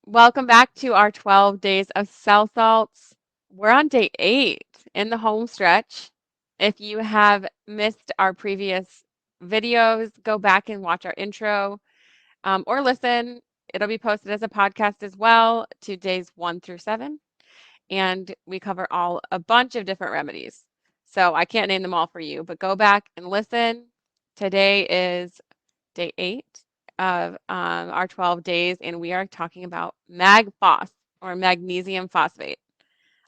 Welcome back to our 12 days of cell salts. We're on day 8 in the home stretch. If you have missed our previous videos, go back and watch our intro or listen. It'll be posted as a podcast as well to days 1 through 7. And we cover a bunch of different remedies. So I can't name them all for you, but go back and listen. Today is day 8 of our 12 days, and we are talking about MagPhos or magnesium phosphate.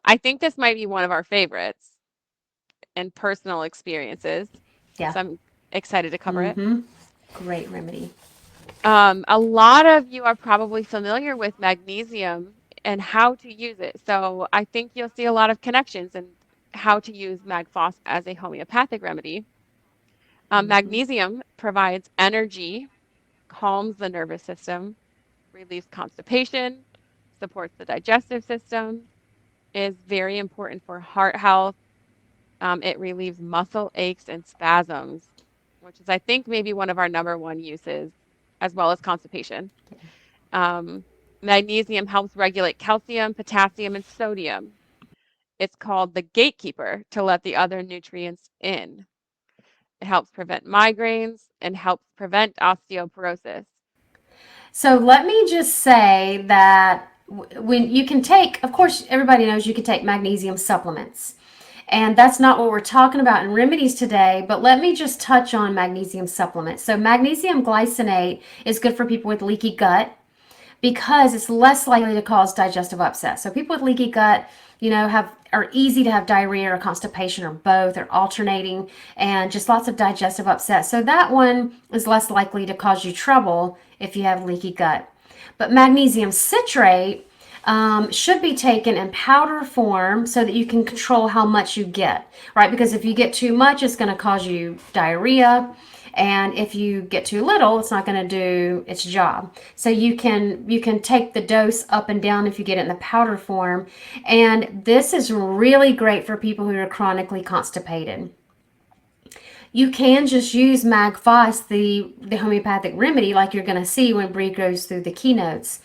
I think this might be one of our favorites and personal experiences, Yeah. so I'm excited to cover it. Mm-hmm. Great remedy. A lot of you are probably familiar with magnesium and how to use it, so I think you'll see a lot of connections in how to use MagPhos as a homeopathic remedy. Mm-hmm. Magnesium provides energy, calms the nervous system, relieves constipation, supports the digestive system, is very important for heart health. It relieves muscle aches and spasms, which is, I think, maybe one of our number one uses, as well as constipation. Um, Magnesium helps regulate calcium, potassium, and sodium. It's called the gatekeeper to let the other nutrients in. It helps prevent migraines and helps prevent osteoporosis. So let me just say that when you can take, of course, everybody knows you can take magnesium supplements. And that's not what we're talking about in remedies today, but let me just touch on magnesium supplements. So, magnesium glycinate is good for people with leaky gut because it's less likely to cause digestive upset. So people with leaky gut, have are easy to have diarrhea or constipation or both or alternating and just lots of digestive upset. So that one is less likely to cause you trouble if you have leaky gut. But magnesium citrate should be taken in powder form so that you can control how much you get, right? Because if you get too much, it's going to cause you diarrhea. And if you get too little, it's not going to do its job. So you can take the dose up and down if you get it in the powder form. And this is really great for people who are chronically constipated. You can just use MagPhos, the homeopathic remedy, like you're going to see when Bree goes through the keynotes.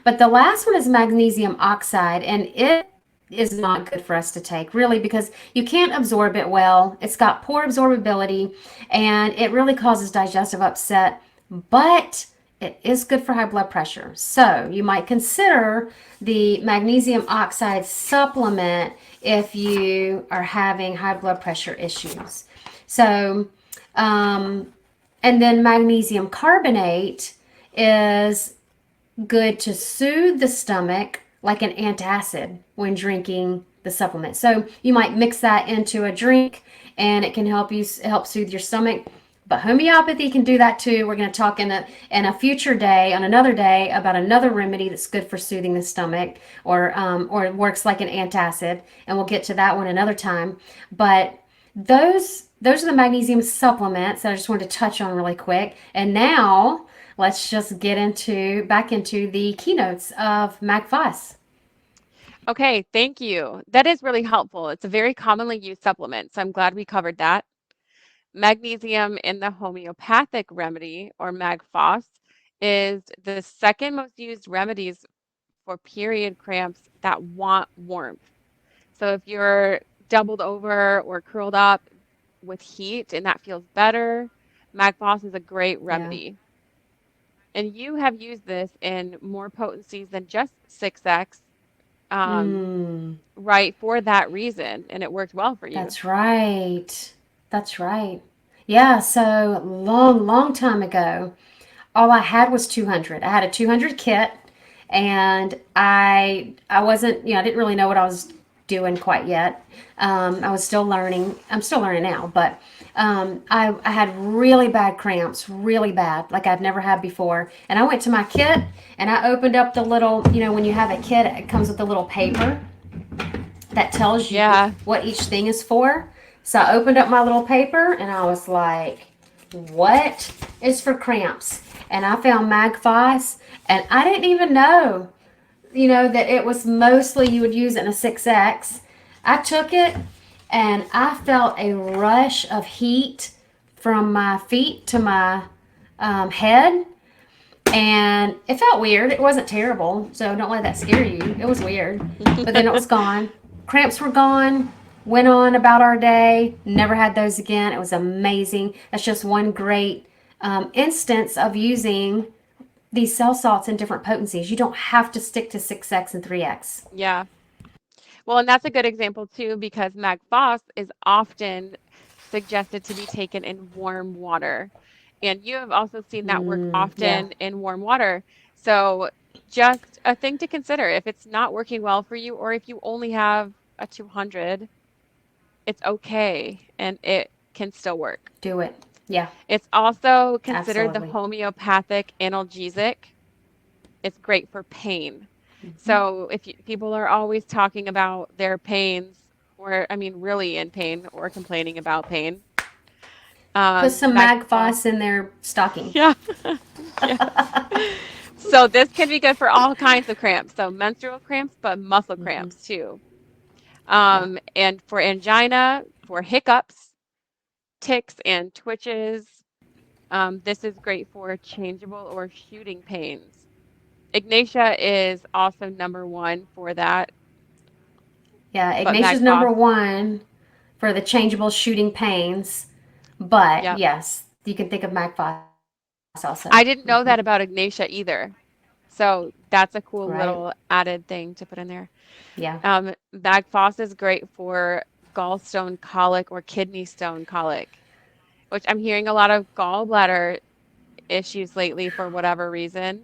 But the last one is magnesium oxide, and it is not good for us to take, really, because you can't absorb it well. It's got poor absorbability, and it really causes digestive upset, but it is good for high blood pressure. So you might consider the magnesium oxide supplement if you are having high blood pressure issues. So, um, and then magnesium carbonate is good to soothe the stomach like an antacid when drinking the supplement. So you might mix that into a drink and it can help soothe your stomach. But homeopathy can do that too. We're going to talk in a future day, on another day, about another remedy that's good for soothing the stomach, or it works like an antacid, and we'll get to that one another time. But those are the magnesium supplements that I just wanted to touch on really quick. And now let's just get back into the keynotes of MagFos. Okay, thank you. That is really helpful. It's a very commonly used supplement, so I'm glad we covered that. Magnesium in the homeopathic remedy or MagPhos is the second most used remedies for period cramps that want warmth. So if you're doubled over or curled up with heat and that feels better, MagPhos is a great Yeah. remedy. And you have used this in more potencies than just 6X, um, Mm, right, for that reason, and it worked well for you. that's right. That's right. Yeah, so long, long time ago, all I had was 200. I had a 200 kit, and I wasn't, I didn't really know what I was doing quite yet. I was still learning. I'm still learning now, but I had really bad cramps, really bad, like I've never had before. And I went to my kit and I opened up the little, when you have a kit, it comes with a little paper that tells you Yeah. what each thing is for. So I opened up my little paper and I was like, what is for cramps? And I found MagPhos, and I didn't even know, that it was mostly you would use it in a 6X. I took it and I felt a rush of heat from my feet to my head. and it felt weird. It wasn't terrible, so don't let that scare you. It was weird, but then it was gone. Cramps were gone. Went on about our day. Never had those again. It was amazing. That's just one great instance of using these cell salts in different potencies. You don't have to stick to 6x and 3x. Yeah. Well, and that's a good example too, because Mag-Phos is often suggested to be taken in warm water. And you have also seen that work Yeah, often in warm water. So just a thing to consider if it's not working well for you, or if you only have a 200, it's okay and it can still work. do it. Yeah, It's also considered the absolutely. homeopathic analgesic. It's great for pain. So if people are always talking about their pains, or I mean, really in pain or complaining about pain, Put some Magpos, Magfoss in their stocking. yeah, yes. So this can be good for all kinds of cramps. So menstrual cramps, but muscle cramps too. Yeah. And for angina, for hiccups, tics, and twitches, this is great for changeable or shooting pains. Ignatia is also number one for that, Yeah, but Ignatius Magpos, number one for the changeable shooting pains. But yep. yes, you can think of Magfoss also. I didn't know that about Ignatia either. So that's a cool Right. little added thing to put in there. Yeah. Magpos is great for gallstone colic or kidney stone colic, which I'm hearing a lot of gallbladder issues lately for whatever reason.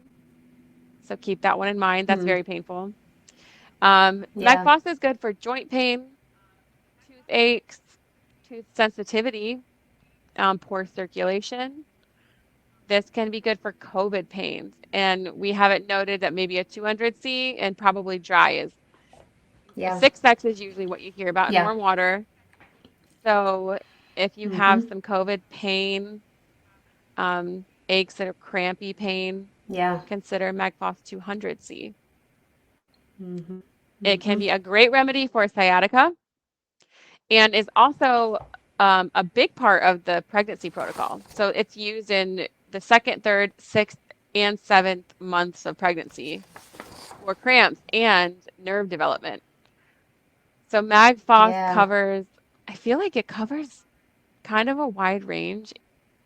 So keep that one in mind. That's very painful. Yeah. Magpos is good for joint pain, toothaches, tooth sensitivity, poor circulation. This can be good for COVID pains. And we have it noted that maybe a 200C and probably dry is Yeah. 6X is usually what you hear about in Yeah. warm water. So if you have Mhm. some COVID pain, aches or crampy pain, Yeah. consider Magpos 200C. Mhm. It can Mhm. be a great remedy for sciatica and is also a big part of the pregnancy protocol. So it's used in the second, third, sixth, and seventh months of pregnancy for cramps and nerve development. So MagFos Yeah. covers, I feel like it covers kind of a wide range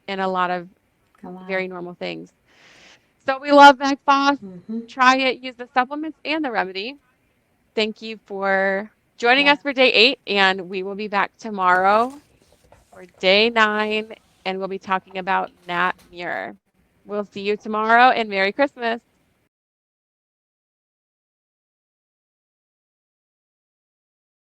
in a lot of A lot. very normal things. So we love MagFos. Mhm. Try it, use the supplements and the remedy. Thank you for joining Yeah. us for day 8, and we will be back tomorrow for day 9, and we'll be talking about Nat Muir. We'll see you tomorrow, and Merry Christmas.